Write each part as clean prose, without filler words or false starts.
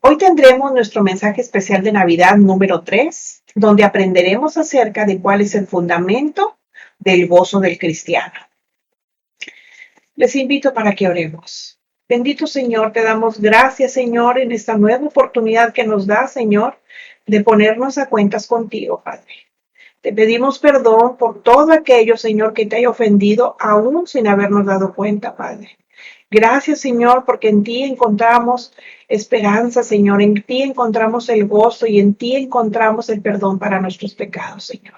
Hoy tendremos nuestro mensaje especial de Navidad número 3, donde aprenderemos acerca de cuál es el fundamento del gozo del cristiano. Les invito para que oremos. Bendito Señor, te damos gracias, Señor, en esta nueva oportunidad que nos da, Señor, de ponernos a cuentas contigo, Padre. Te pedimos perdón por todo aquello, Señor, que te haya ofendido, aún sin habernos dado cuenta, Padre. Gracias, Señor, porque en ti encontramos esperanza, Señor. En ti encontramos el gozo y en ti encontramos el perdón para nuestros pecados, Señor.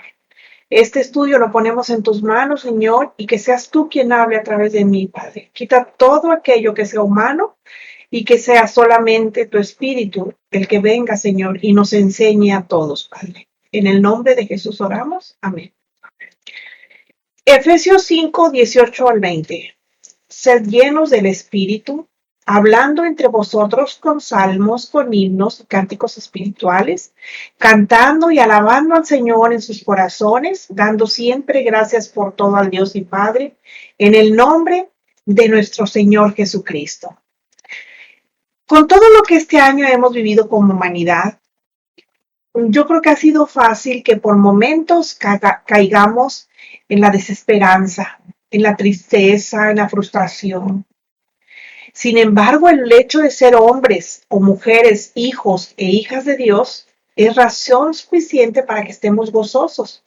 Este estudio lo ponemos en tus manos, Señor, y que seas tú quien hable a través de mí, Padre. Quita todo aquello que sea humano y que sea solamente tu Espíritu el que venga, Señor, y nos enseñe a todos, Padre. En el nombre de Jesús oramos. Amén. Efesios 5, 18 al 20. Sed llenos del Espíritu, hablando entre vosotros con salmos, con himnos y cánticos espirituales, cantando y alabando al Señor en sus corazones, dando siempre gracias por todo al Dios y Padre, en el nombre de nuestro Señor Jesucristo. Con todo lo que este año hemos vivido como humanidad, yo creo que ha sido fácil que por momentos caigamos en la desesperanza, en la tristeza, en la frustración. Sin embargo, el hecho de ser hombres o mujeres, hijos e hijas de Dios, es razón suficiente para que estemos gozosos,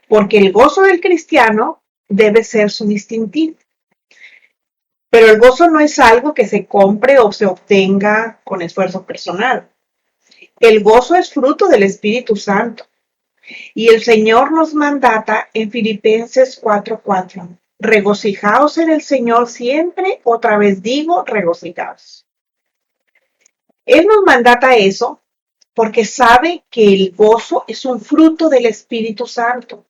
porque el gozo del cristiano debe ser su distintivo. Pero el gozo no es algo que se compre o se obtenga con esfuerzo personal. El gozo es fruto del Espíritu Santo. Y el Señor nos mandata en Filipenses 4:4. Regocijaos en el Señor siempre, otra vez digo, regocijaos. Él nos mandata eso porque sabe que el gozo es un fruto del Espíritu Santo.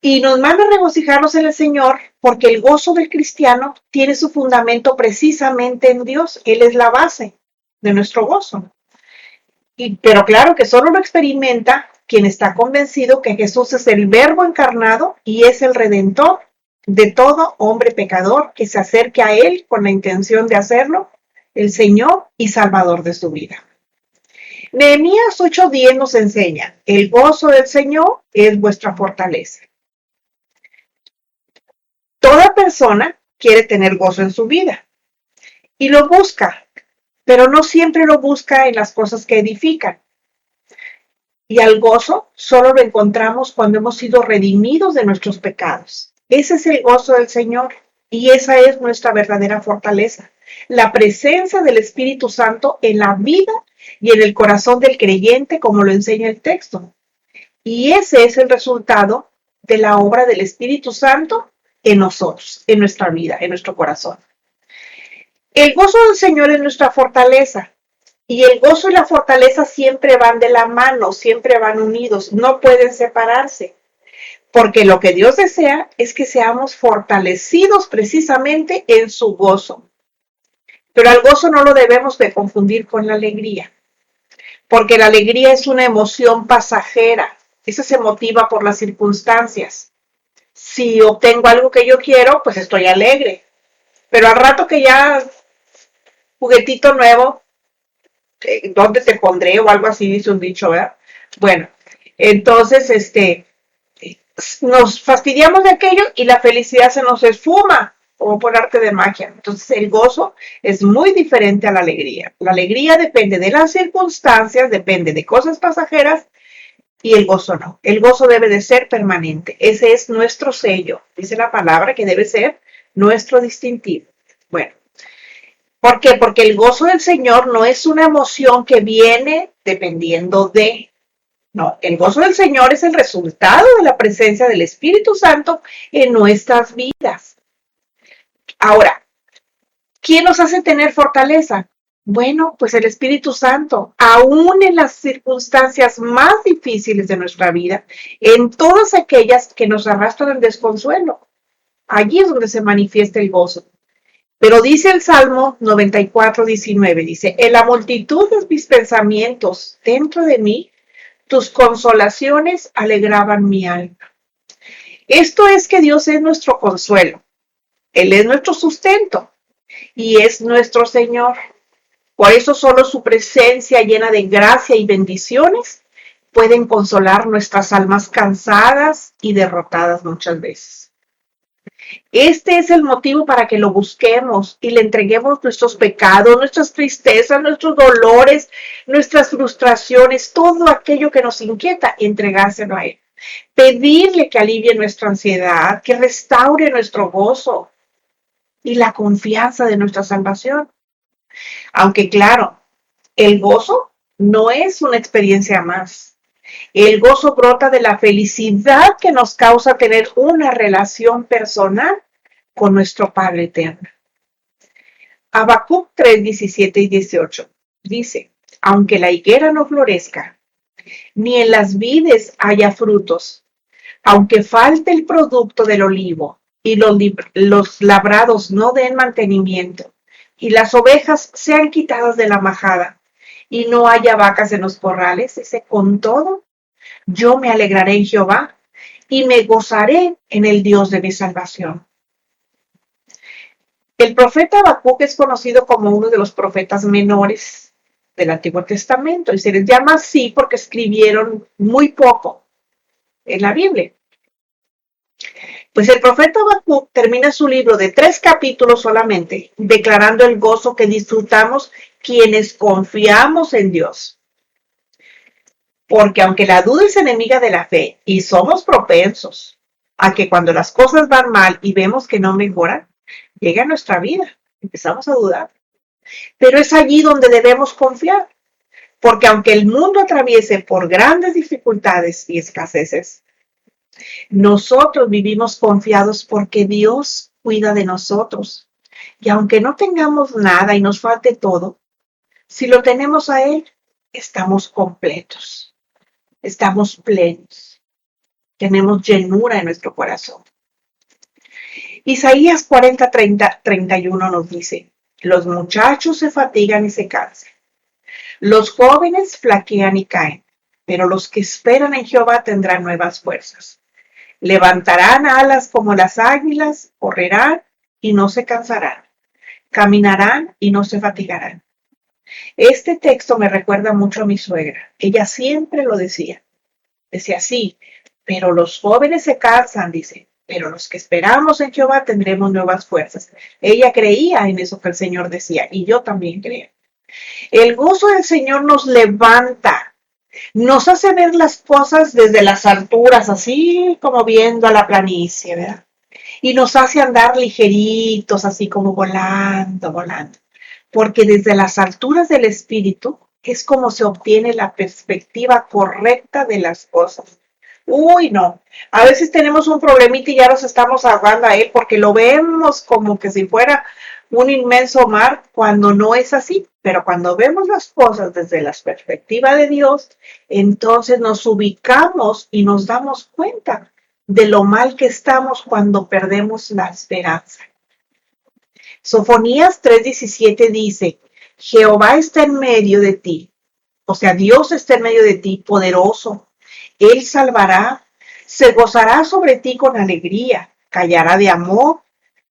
Y nos manda regocijarnos en el Señor porque el gozo del cristiano tiene su fundamento precisamente en Dios. Él es la base de nuestro gozo. Pero claro que solo lo experimenta quien está convencido que Jesús es el Verbo encarnado y es el Redentor de todo hombre pecador que se acerque a Él con la intención de hacerlo el Señor y Salvador de su vida. Nehemías 8:10 nos enseña: el gozo del Señor es vuestra fortaleza. Toda persona quiere tener gozo en su vida y lo busca, pero no siempre lo busca en las cosas que edifican. Y al gozo solo lo encontramos cuando hemos sido redimidos de nuestros pecados. Ese es el gozo del Señor y esa es nuestra verdadera fortaleza. La presencia del Espíritu Santo en la vida y en el corazón del creyente, como lo enseña el texto. Y ese es el resultado de la obra del Espíritu Santo en nosotros, en nuestra vida, en nuestro corazón. El gozo del Señor es nuestra fortaleza. Y el gozo y la fortaleza siempre van de la mano, siempre van unidos, no pueden separarse. Porque lo que Dios desea es que seamos fortalecidos precisamente en su gozo. Pero al gozo no lo debemos de confundir con la alegría. Porque la alegría es una emoción pasajera. Esa se motiva por las circunstancias. Si obtengo algo que yo quiero, pues estoy alegre. Pero al rato que ya juguetito nuevo, ¿dónde te pondré? O algo así dice un dicho, ¿verdad? Bueno, entonces, nos fastidiamos de aquello y la felicidad se nos esfuma, como por arte de magia. Entonces, el gozo es muy diferente a la alegría. La alegría depende de las circunstancias, depende de cosas pasajeras, y el gozo no. El gozo debe de ser permanente. Ese es nuestro sello. Dice la palabra que debe ser nuestro distintivo. Bueno. ¿Por qué? Porque el gozo del Señor no es una emoción que viene dependiendo de. No, el gozo del Señor es el resultado de la presencia del Espíritu Santo en nuestras vidas. Ahora, ¿quién nos hace tener fortaleza? Bueno, pues el Espíritu Santo, aún en las circunstancias más difíciles de nuestra vida, en todas aquellas que nos arrastran al desconsuelo. Allí es donde se manifiesta el gozo. Pero dice el Salmo 94:19, dice: en la multitud de mis pensamientos dentro de mí, tus consolaciones alegraban mi alma. Esto es que Dios es nuestro consuelo. Él es nuestro sustento y es nuestro Señor. Por eso solo su presencia llena de gracia y bendiciones pueden consolar nuestras almas cansadas y derrotadas muchas veces. Este es el motivo para que lo busquemos y le entreguemos nuestros pecados, nuestras tristezas, nuestros dolores, nuestras frustraciones, todo aquello que nos inquieta, entregárselo a Él. Pedirle que alivie nuestra ansiedad, que restaure nuestro gozo y la confianza de nuestra salvación. Aunque claro, el gozo no es una experiencia más. El gozo brota de la felicidad que nos causa tener una relación personal con nuestro Padre eterno. Habacuc 3, 17 y 18 dice, aunque la higuera no florezca, ni en las vides haya frutos, aunque falte el producto del olivo y los labrados no den mantenimiento, y las ovejas sean quitadas de la majada, y no haya vacas en los corrales, dice, con todo, yo me alegraré en Jehová y me gozaré en el Dios de mi salvación. El profeta Habacuc es conocido como uno de los profetas menores del Antiguo Testamento y se les llama así porque escribieron muy poco en la Biblia. Pues el profeta Habacuc termina su libro de 3 capítulos solamente, declarando el gozo que disfrutamos quienes confiamos en Dios. Porque aunque la duda es enemiga de la fe y somos propensos a que cuando las cosas van mal y vemos que no mejoran, llega a nuestra vida, empezamos a dudar. Pero es allí donde debemos confiar, porque aunque el mundo atraviese por grandes dificultades y escaseces, nosotros vivimos confiados porque Dios cuida de nosotros. Y aunque no tengamos nada y nos falte todo, si lo tenemos a Él, estamos completos, estamos plenos, tenemos llenura en nuestro corazón. Isaías 40, 30, 31 nos dice, los muchachos se fatigan y se cansan, los jóvenes flaquean y caen, pero los que esperan en Jehová tendrán nuevas fuerzas. Levantarán alas como las águilas, correrán y no se cansarán, caminarán y no se fatigarán. Este texto me recuerda mucho a mi suegra. Ella siempre lo decía. Decía así, pero los jóvenes se cansan, dice, pero los que esperamos en Jehová tendremos nuevas fuerzas. Ella creía en eso que el Señor decía y yo también creo. El gozo del Señor nos levanta, nos hace ver las cosas desde las alturas, así como viendo a la planicie, ¿verdad? Y nos hace andar ligeritos, así como volando, volando. Porque desde las alturas del espíritu es como se obtiene la perspectiva correcta de las cosas. Uy, no. A veces tenemos un problemita y ya nos estamos ahogando a él porque lo vemos como que si fuera un inmenso mar cuando no es así. Pero cuando vemos las cosas desde la perspectiva de Dios, entonces nos ubicamos y nos damos cuenta de lo mal que estamos cuando perdemos la esperanza. Sofonías 3:17 dice, Jehová está en medio de ti, o sea, Dios está en medio de ti, poderoso. Él salvará, se gozará sobre ti con alegría, callará de amor,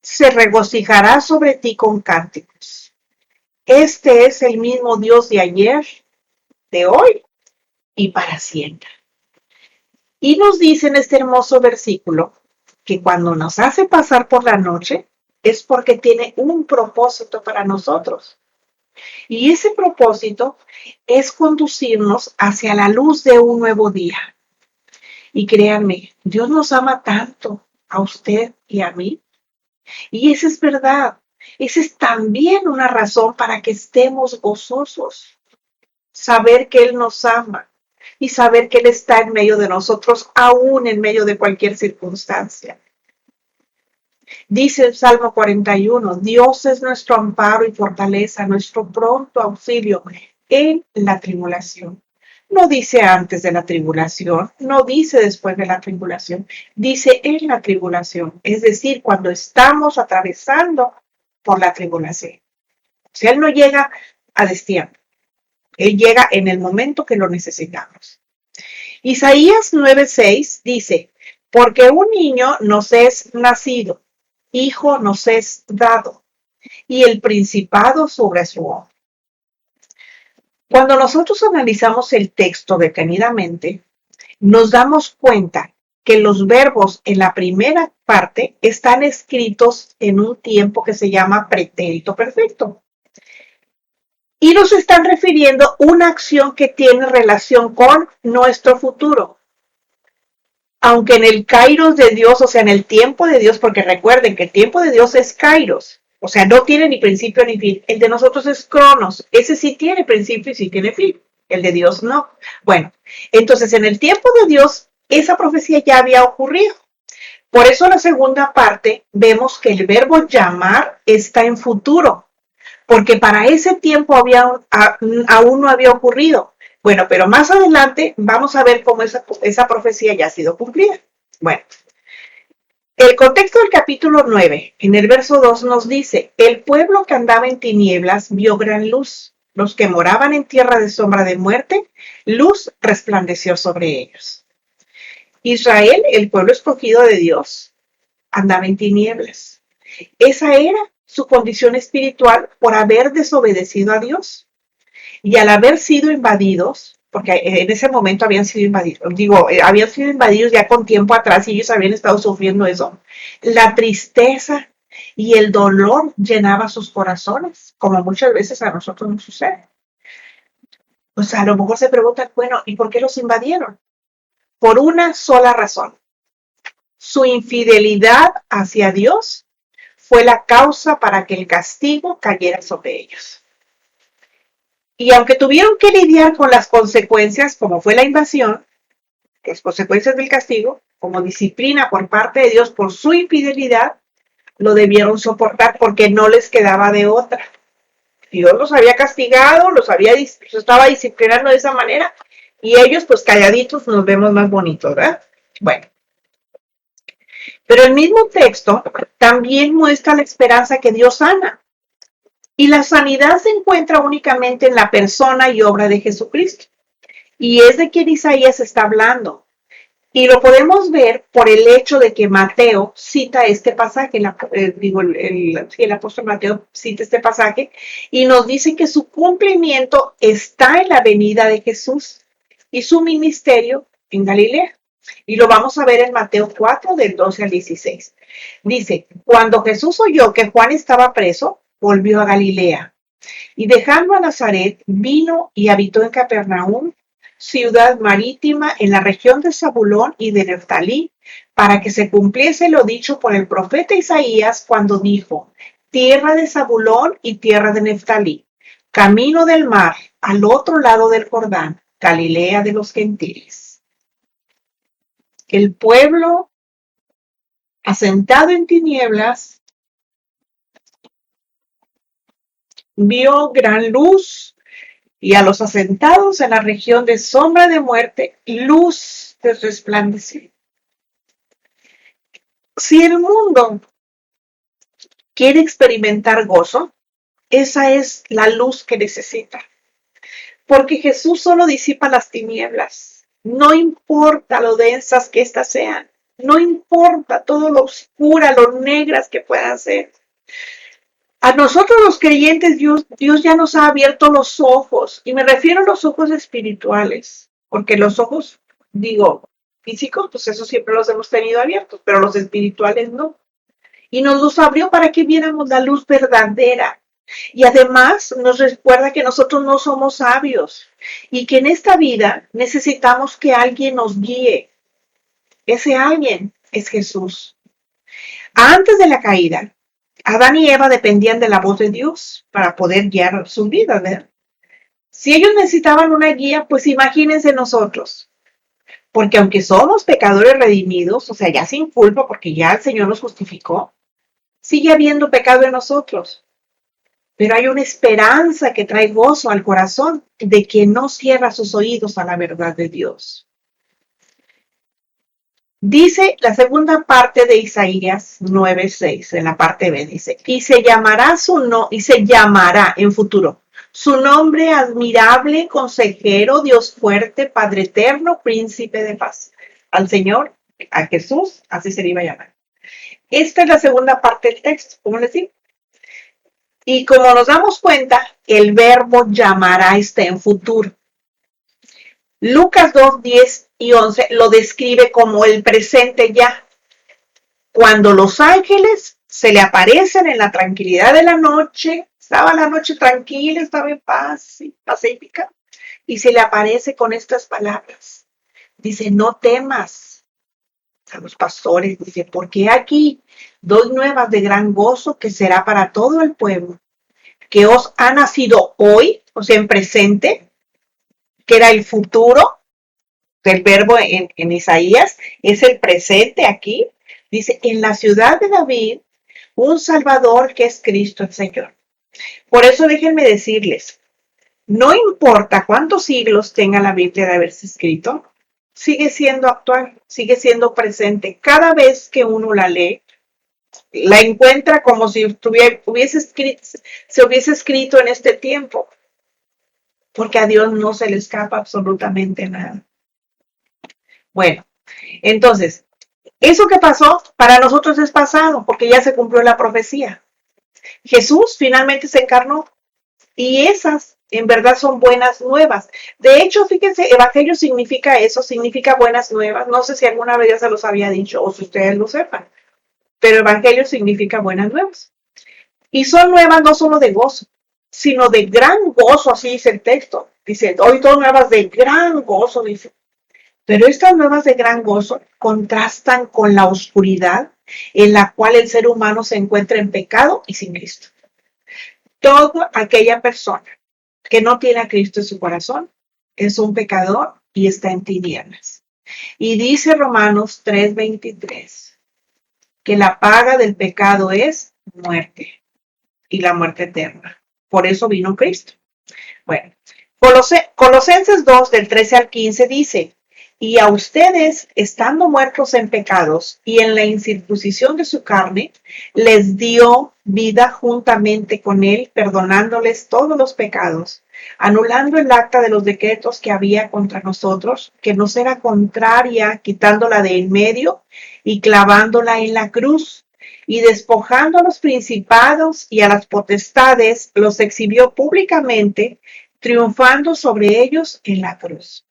se regocijará sobre ti con cánticos. Este es el mismo Dios de ayer, de hoy y para siempre. Y nos dice en este hermoso versículo que cuando nos hace pasar por la noche es porque tiene un propósito para nosotros. Y ese propósito es conducirnos hacia la luz de un nuevo día. Y créanme, Dios nos ama tanto a usted y a mí. Y esa es verdad. Esa es también una razón para que estemos gozosos. Saber que Él nos ama y saber que Él está en medio de nosotros, aún en medio de cualquier circunstancia. Dice el Salmo 41, Dios es nuestro amparo y fortaleza, nuestro pronto auxilio en la tribulación. No dice antes de la tribulación, no dice después de la tribulación, dice en la tribulación, es decir, cuando estamos atravesando por la tribulación. O sea, Él no llega a destiempo, Él llega en el momento que lo necesitamos. Isaías 9:6 dice, porque un niño nos es nacido, hijo nos es dado, y el principado sobre su hombro. Cuando nosotros analizamos el texto detenidamente, nos damos cuenta que los verbos en la primera parte están escritos en un tiempo que se llama pretérito perfecto. Y nos están refiriendo a una acción que tiene relación con nuestro futuro. Aunque en el kairos de Dios, o sea, en el tiempo de Dios, porque recuerden que el tiempo de Dios es kairos, o sea, no tiene ni principio ni fin. El de nosotros es cronos, ese sí tiene principio y sí tiene fin. El de Dios no. Bueno, entonces en el tiempo de Dios, esa profecía ya había ocurrido. Por eso en la segunda parte vemos que el verbo llamar está en futuro, porque para ese tiempo aún no había ocurrido. Bueno, pero más adelante vamos a ver cómo esa profecía ya ha sido cumplida. Bueno, el contexto del capítulo 9, en el verso 2 nos dice, el pueblo que andaba en tinieblas vio gran luz, los que moraban en tierra de sombra de muerte, luz resplandeció sobre ellos. Israel, el pueblo escogido de Dios, andaba en tinieblas. Esa era su condición espiritual por haber desobedecido a Dios. Y al haber sido invadidos, porque en ese momento habían sido invadidos ya con tiempo atrás y ellos habían estado sufriendo eso, la tristeza y el dolor llenaba sus corazones, como muchas veces a nosotros nos sucede. Pues a lo mejor se preguntan, bueno, ¿y por qué los invadieron? Por una sola razón. Su infidelidad hacia Dios fue la causa para que el castigo cayera sobre ellos. Y aunque tuvieron que lidiar con las consecuencias, como fue la invasión, las consecuencias del castigo, como disciplina por parte de Dios por su infidelidad, lo debieron soportar porque no les quedaba de otra. Dios los había castigado, los estaba disciplinando de esa manera, y ellos, pues calladitos, nos vemos más bonitos, ¿verdad? Bueno. Pero el mismo texto también muestra la esperanza que Dios sana. Y la sanidad se encuentra únicamente en la persona y obra de Jesucristo. Y es de quien Isaías está hablando. Y lo podemos ver por el hecho de que Mateo cita este pasaje, el apóstol Mateo cita este pasaje y nos dice que su cumplimiento está en la venida de Jesús y su ministerio en Galilea. Y lo vamos a ver en Mateo 4, del 12 al 16. Dice, cuando Jesús oyó que Juan estaba preso, volvió a Galilea. Y dejando a Nazaret, vino y habitó en Capernaum, ciudad marítima en la región de Zabulón y de Neftalí, para que se cumpliese lo dicho por el profeta Isaías cuando dijo, tierra de Zabulón y tierra de Neftalí, camino del mar, al otro lado del Jordán, Galilea de los gentiles. El pueblo asentado en tinieblas vio gran luz, y a los asentados en la región de sombra de muerte, luz de resplandecer. Si el mundo quiere experimentar gozo, esa es la luz que necesita. Porque Jesús solo disipa las tinieblas. No importa lo densas que éstas sean. No importa todo lo oscura, lo negras que puedan ser. A nosotros los creyentes, Dios ya nos ha abierto los ojos, y me refiero a los ojos espirituales, porque los ojos, físicos, pues eso siempre los hemos tenido abiertos, pero los espirituales no. Y nos los abrió para que viéramos la luz verdadera. Y además nos recuerda que nosotros no somos sabios y que en esta vida necesitamos que alguien nos guíe. Ese alguien es Jesús. Antes de la caída, Adán y Eva dependían de la voz de Dios para poder guiar sus vidas, ¿verdad? Si ellos necesitaban una guía, pues imagínense nosotros. Porque aunque somos pecadores redimidos, o sea, ya sin culpa, porque ya el Señor nos justificó, sigue habiendo pecado en nosotros. Pero hay una esperanza que trae gozo al corazón de quien no cierra sus oídos a la verdad de Dios. Dice la segunda parte de Isaías 9:6, en la parte B, dice, y se llamará en futuro, su nombre admirable, consejero, Dios fuerte, Padre eterno, príncipe de paz. Al Señor, a Jesús, así se le iba a llamar. Esta es la segunda parte del texto, ¿cómo les digo? Y como nos damos cuenta, el verbo llamará está en futuro. Lucas 2, 10 y 11 lo describe como el presente ya. Cuando los ángeles se le aparecen en la tranquilidad de la noche, estaba la noche tranquila, estaba en paz y pacífica, y se le aparece con estas palabras. Dice, no temas. A los pastores, dice, porque aquí doy nuevas de gran gozo que será para todo el pueblo, que os ha nacido hoy, o sea, en presente, que era el futuro del verbo en Isaías, es el presente aquí. Dice, en la ciudad de David, un Salvador que es Cristo el Señor. Por eso déjenme decirles, no importa cuántos siglos tenga la Biblia de haberse escrito, sigue siendo actual, sigue siendo presente. Cada vez que uno la lee, la encuentra como si se hubiese escrito en este tiempo, porque a Dios no se le escapa absolutamente nada. Bueno, entonces, eso que pasó para nosotros es pasado, porque ya se cumplió la profecía. Jesús finalmente se encarnó y esas en verdad son buenas nuevas. De hecho, fíjense, evangelio significa eso, significa buenas nuevas. No sé si alguna vez ya se los había dicho o si ustedes lo sepan, pero evangelio significa buenas nuevas. Y son nuevas no solo de gozo, sino de gran gozo, así dice el texto. Dice, hoy son nuevas de gran gozo, dice. Pero estas nuevas de gran gozo contrastan con la oscuridad en la cual el ser humano se encuentra en pecado y sin Cristo. Toda aquella persona que no tiene a Cristo en su corazón es un pecador y está en tinieblas. Y dice Romanos 3:23 que la paga del pecado es muerte y la muerte eterna. Por eso vino Cristo. Bueno, Colosenses 2 del 13 al 15 dice, y a ustedes, estando muertos en pecados y en la incircuncisión de su carne, les dio vida juntamente con él, perdonándoles todos los pecados, anulando el acta de los decretos que había contra nosotros, que nos era contraria, quitándola de en medio y clavándola en la cruz. Y despojando a los principados y a las potestades, los exhibió públicamente, triunfando sobre ellos en la cruz.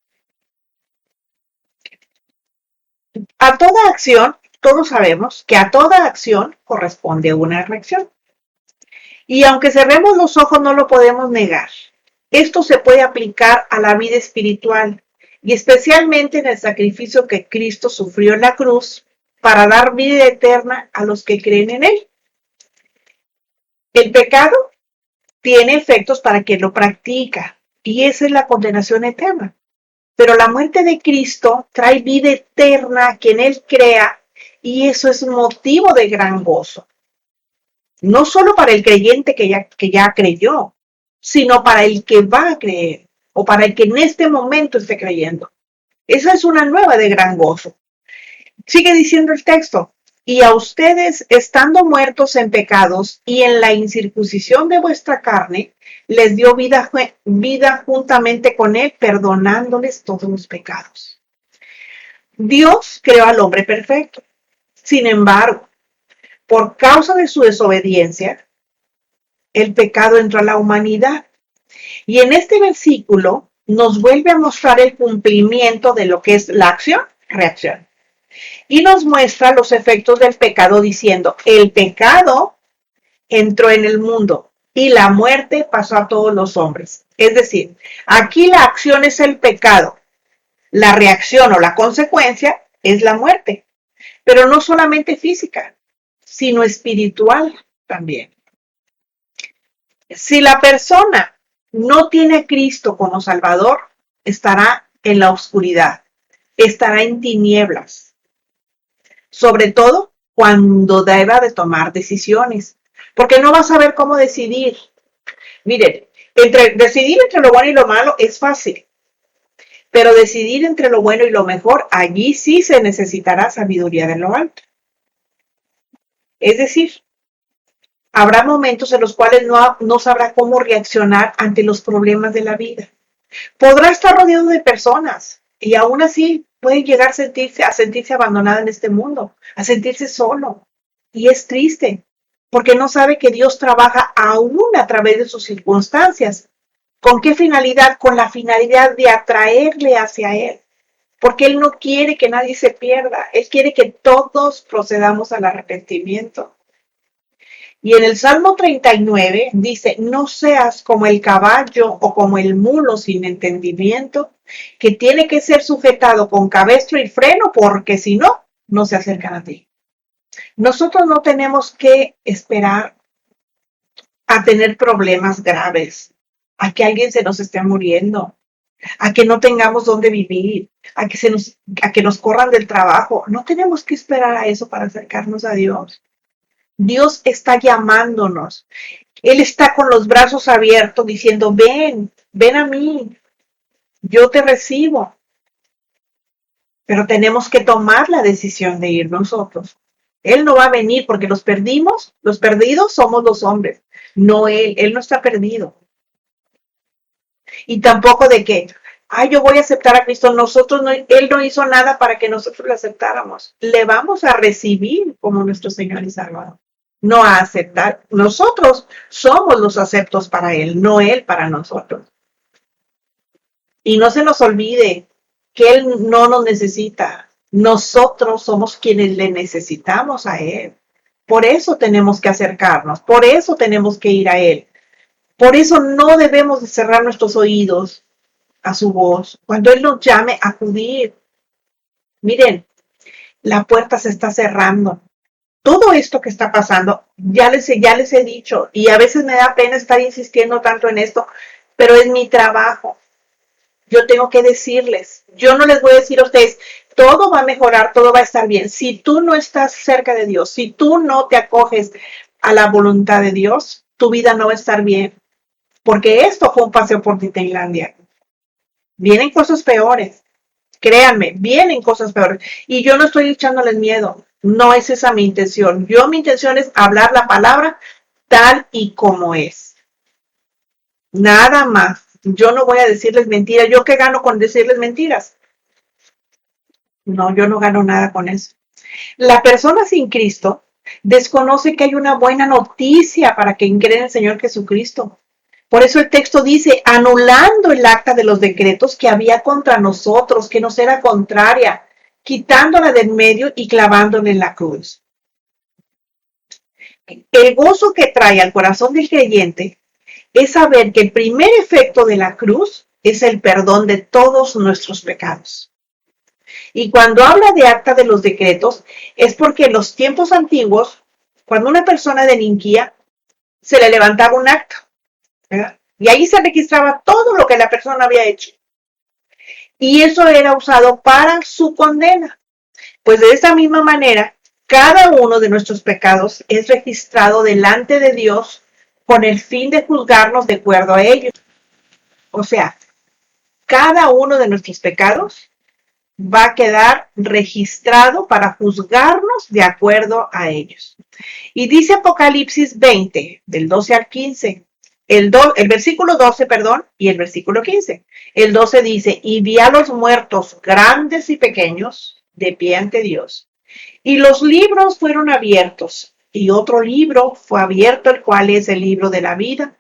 A toda acción, todos sabemos que a toda acción corresponde una reacción. Y aunque cerremos los ojos, no lo podemos negar. Esto se puede aplicar a la vida espiritual y especialmente en el sacrificio que Cristo sufrió en la cruz para dar vida eterna a los que creen en él. El pecado tiene efectos para quien lo practica y esa es la condenación eterna. Pero la muerte de Cristo trae vida eterna a quien él crea y eso es motivo de gran gozo. No solo para el creyente que ya creyó, sino para el que va a creer o para el que en este momento esté creyendo. Esa es una nueva de gran gozo. Sigue diciendo el texto, y a ustedes, estando muertos en pecados y en la incircuncisión de vuestra carne, les dio vida juntamente con él, perdonándoles todos los pecados. Dios creó al hombre perfecto. Sin embargo, por causa de su desobediencia, el pecado entró a la humanidad. Y en este versículo nos vuelve a mostrar el cumplimiento de lo que es la acción-reacción. Y nos muestra los efectos del pecado diciendo, el pecado entró en el mundo y la muerte pasó a todos los hombres. Es decir, aquí la acción es el pecado, la reacción o la consecuencia es la muerte, pero no solamente física, sino espiritual también. Si la persona no tiene a Cristo como Salvador, estará en la oscuridad, estará en tinieblas. Sobre todo cuando deba de tomar decisiones, porque no va a saber cómo decidir. Miren, decidir entre lo bueno y lo malo es fácil, pero decidir entre lo bueno y lo mejor, allí sí se necesitará sabiduría de lo alto. Es decir, habrá momentos en los cuales no sabrá cómo reaccionar ante los problemas de la vida. Podrá estar rodeado de personas y aún así puede llegar a sentirse abandonada en este mundo, a sentirse solo. Y es triste, porque no sabe que Dios trabaja aún a través de sus circunstancias. ¿Con qué finalidad? Con la finalidad de atraerle hacia Él, porque Él no quiere que nadie se pierda, Él quiere que todos procedamos al arrepentimiento. Y en el Salmo 39 dice, no seas como el caballo o como el mulo sin entendimiento, que tiene que ser sujetado con cabestro y freno, porque si no, no se acercan a ti. Nosotros no tenemos que esperar a tener problemas graves, a que alguien se nos esté muriendo, a que no tengamos dónde vivir, a que nos corran del trabajo. No tenemos que esperar a eso para acercarnos a Dios. Dios está llamándonos. Él está con los brazos abiertos diciendo, ven, ven a mí, yo te recibo. Pero tenemos que tomar la decisión de ir nosotros. Él no va a venir porque los perdidos somos los hombres, no él no está perdido. Y tampoco de que, yo voy a aceptar a Cristo, Él no hizo nada para que nosotros lo aceptáramos. Le vamos a recibir como nuestro Señor y Salvador, no a aceptar. Nosotros somos los aceptos para Él, no Él para nosotros. Y no se nos olvide que Él no nos necesita. Nosotros somos quienes le necesitamos a Él. Por eso tenemos que acercarnos, por eso tenemos que ir a Él. Por eso no debemos de cerrar nuestros oídos a su voz. Cuando Él nos llame, acudir. Miren, la puerta se está cerrando. Todo esto que está pasando, ya les he dicho, y a veces me da pena estar insistiendo tanto en esto, pero es mi trabajo. Yo tengo que decirles, yo no les voy a decir a ustedes, todo va a mejorar, todo va a estar bien. Si tú no estás cerca de Dios, si tú no te acoges a la voluntad de Dios, tu vida no va a estar bien. Porque esto fue un paseo por Disneylandia. Vienen cosas peores. Créanme, vienen cosas peores. Y yo no estoy echándoles miedo. No es esa mi intención. Mi intención es hablar la palabra tal y como es. Nada más. Yo no voy a decirles mentiras. ¿Yo qué gano con decirles mentiras? No, yo no gano nada con eso. La persona sin Cristo desconoce que hay una buena noticia para quien cree en el Señor Jesucristo. Por eso el texto dice, anulando el acta de los decretos que había contra nosotros, que nos era contraria, quitándola del medio y clavándola en la cruz. El gozo que trae al corazón del creyente es saber que el primer efecto de la cruz es el perdón de todos nuestros pecados. Y cuando habla de acta de los decretos, es porque en los tiempos antiguos, cuando una persona delinquía, se le levantaba un acta, ¿verdad? Y ahí se registraba todo lo que la persona había hecho. Y eso era usado para su condena. Pues de esa misma manera, cada uno de nuestros pecados es registrado delante de Dios con el fin de juzgarnos de acuerdo a ellos. O sea, cada uno de nuestros pecados va a quedar registrado para juzgarnos de acuerdo a ellos. Y dice Apocalipsis 20, del 12 al 15, el versículo 12, y el versículo 15. El 12 dice, y vi a los muertos grandes y pequeños de pie ante Dios. Y los libros fueron abiertos, y otro libro fue abierto, el cual es el libro de la vida.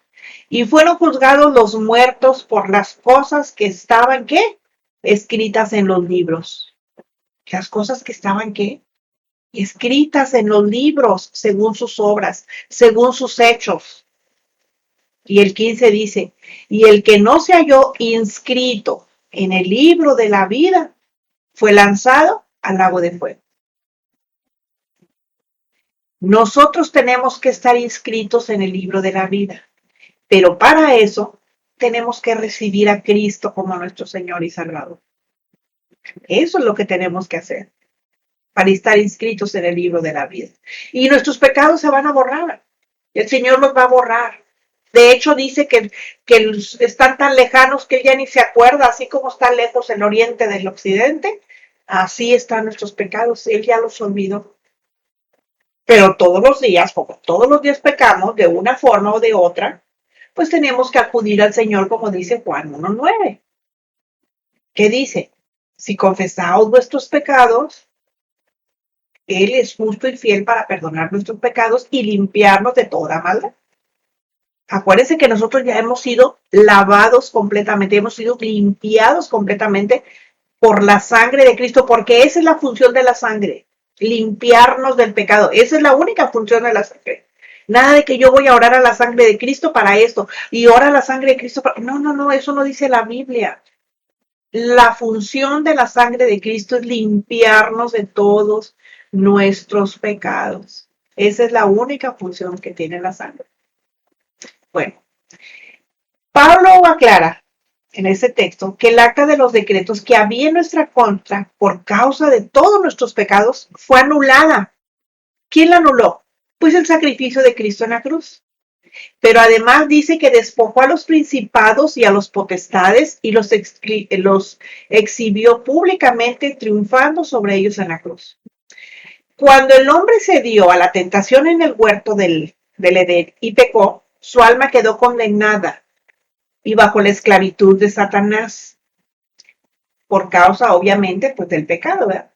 Y fueron juzgados los muertos por las cosas que estaban, ¿qué? Escritas en los libros. Las cosas que estaban, ¿qué? Escritas en los libros, según sus obras, según sus hechos. Y el 15 dice, y el que no se halló inscrito en el libro de la vida fue lanzado al lago de fuego. Nosotros tenemos que estar inscritos en el libro de la vida, pero para eso tenemos que recibir a Cristo como nuestro Señor y Salvador. Eso es lo que tenemos que hacer para estar inscritos en el libro de la vida. Y nuestros pecados se van a borrar. El Señor los va a borrar. De hecho, dice que están tan lejanos que Él ya ni se acuerda, así como está lejos el oriente del occidente, así están nuestros pecados. Él ya los olvidó. Pero todos los días, como todos los días pecamos de una forma o de otra, pues tenemos que acudir al Señor, como dice Juan 1:9. ¿Qué dice? Si confesaos vuestros pecados, Él es justo y fiel para perdonar nuestros pecados y limpiarnos de toda maldad. Acuérdense que nosotros ya hemos sido lavados completamente, hemos sido limpiados completamente por la sangre de Cristo, porque esa es la función de la sangre, limpiarnos del pecado. Esa es la única función de la sangre. Nada de que yo voy a orar a la sangre de Cristo para esto y ora a la sangre de Cristo para... No, no, no, eso no dice la Biblia. La función de la sangre de Cristo es limpiarnos de todos nuestros pecados. Esa es la única función que tiene la sangre. Bueno, Pablo aclara en ese texto que el acta de los decretos que había en nuestra contra por causa de todos nuestros pecados fue anulada. ¿Quién la anuló? Pues el sacrificio de Cristo en la cruz. Pero además dice que despojó a los principados y a los potestades y los exhibió públicamente, triunfando sobre ellos en la cruz. Cuando el hombre se dio a la tentación en el huerto del Edén y pecó, su alma quedó condenada y bajo la esclavitud de Satanás, por causa, obviamente, pues del pecado, ¿verdad?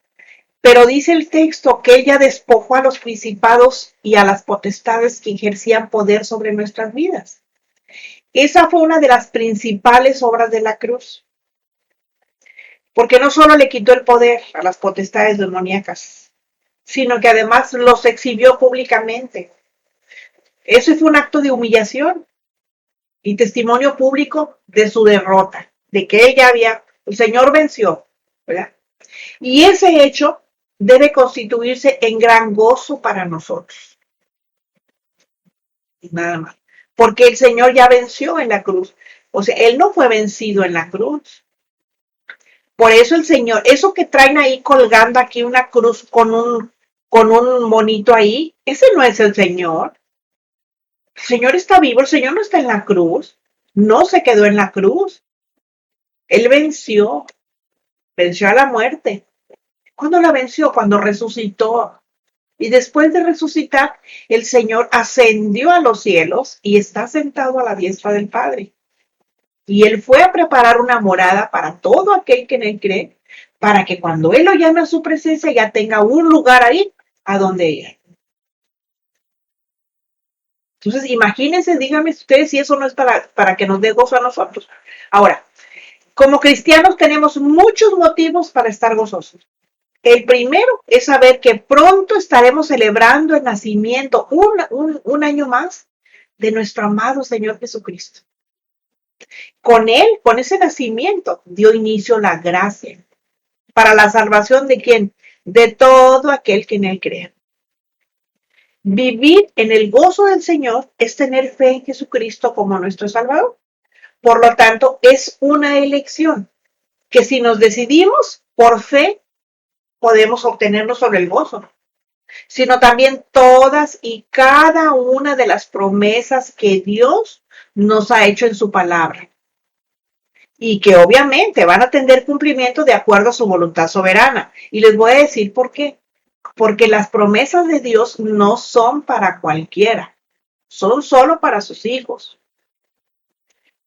Pero dice el texto que ella despojó a los principados y a las potestades que ejercían poder sobre nuestras vidas. Esa fue una de las principales obras de la cruz. Porque no solo le quitó el poder a las potestades demoníacas, sino que además los exhibió públicamente. Eso fue un acto de humillación y testimonio público de su derrota, de que el Señor venció, ¿verdad? Y ese hecho debe constituirse en gran gozo para nosotros. Y nada más. Porque el Señor ya venció en la cruz. O sea, Él no fue vencido en la cruz. Por eso el Señor, eso que traen ahí colgando aquí una cruz con un monito ahí, ese no es el Señor. El Señor está vivo, el Señor no está en la cruz. No se quedó en la cruz. Él venció a la muerte. ¿Cuándo la venció? Cuando resucitó. Y después de resucitar, el Señor ascendió a los cielos y está sentado a la diestra del Padre. Y Él fue a preparar una morada para todo aquel que en Él cree, para que cuando Él lo llame a su presencia ya tenga un lugar ahí a donde ir. Entonces, imagínense, díganme ustedes si eso no es para que nos dé gozo a nosotros. Ahora, como cristianos tenemos muchos motivos para estar gozosos. El primero es saber que pronto estaremos celebrando el nacimiento, un año más, de nuestro amado Señor Jesucristo. Con Él, con ese nacimiento, dio inicio la gracia para la salvación de ¿quién? De todo aquel que en Él crea. Vivir en el gozo del Señor es tener fe en Jesucristo como nuestro Salvador. Por lo tanto, es una elección que si nos decidimos por fe, podemos obtenernos sobre el gozo, sino también todas y cada una de las promesas que Dios nos ha hecho en su palabra y que obviamente van a tener cumplimiento de acuerdo a su voluntad soberana. Y les voy a decir por qué. Porque las promesas de Dios no son para cualquiera, son solo para sus hijos.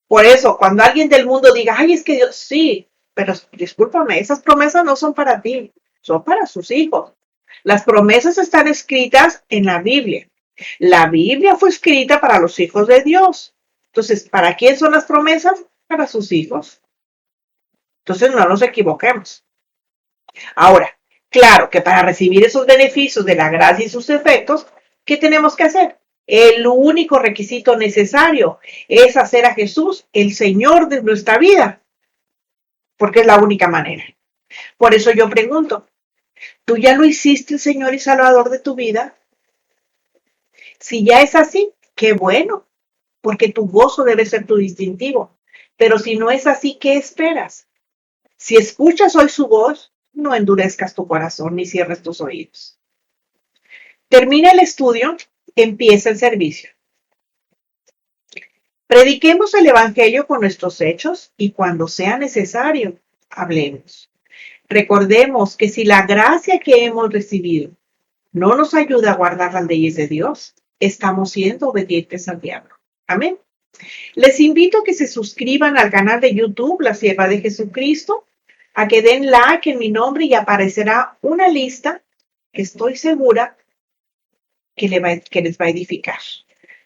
Por eso, cuando alguien del mundo diga, ay, es que Dios, sí, pero discúlpame, esas promesas no son para ti, son para sus hijos. Las promesas están escritas en la Biblia. La Biblia fue escrita para los hijos de Dios. Entonces, ¿para quién son las promesas? Para sus hijos. Entonces, no nos equivoquemos. Ahora, claro que para recibir esos beneficios de la gracia y sus efectos, ¿qué tenemos que hacer? El único requisito necesario es hacer a Jesús el Señor de nuestra vida, porque es la única manera. Por eso yo pregunto, ¿tú ya lo hiciste el Señor y Salvador de tu vida? Si ya es así, qué bueno, porque tu gozo debe ser tu distintivo. Pero si no es así, ¿qué esperas? Si escuchas hoy su voz, no endurezcas tu corazón ni cierres tus oídos. Termina el estudio, empieza el servicio. Prediquemos el Evangelio con nuestros hechos y cuando sea necesario, hablemos. Recordemos que si la gracia que hemos recibido no nos ayuda a guardar las leyes de Dios, estamos siendo obedientes al diablo. Amén. Les invito a que se suscriban al canal de YouTube, La Sierva de Jesucristo, a que den like en mi nombre y aparecerá una lista que estoy segura que les va a edificar.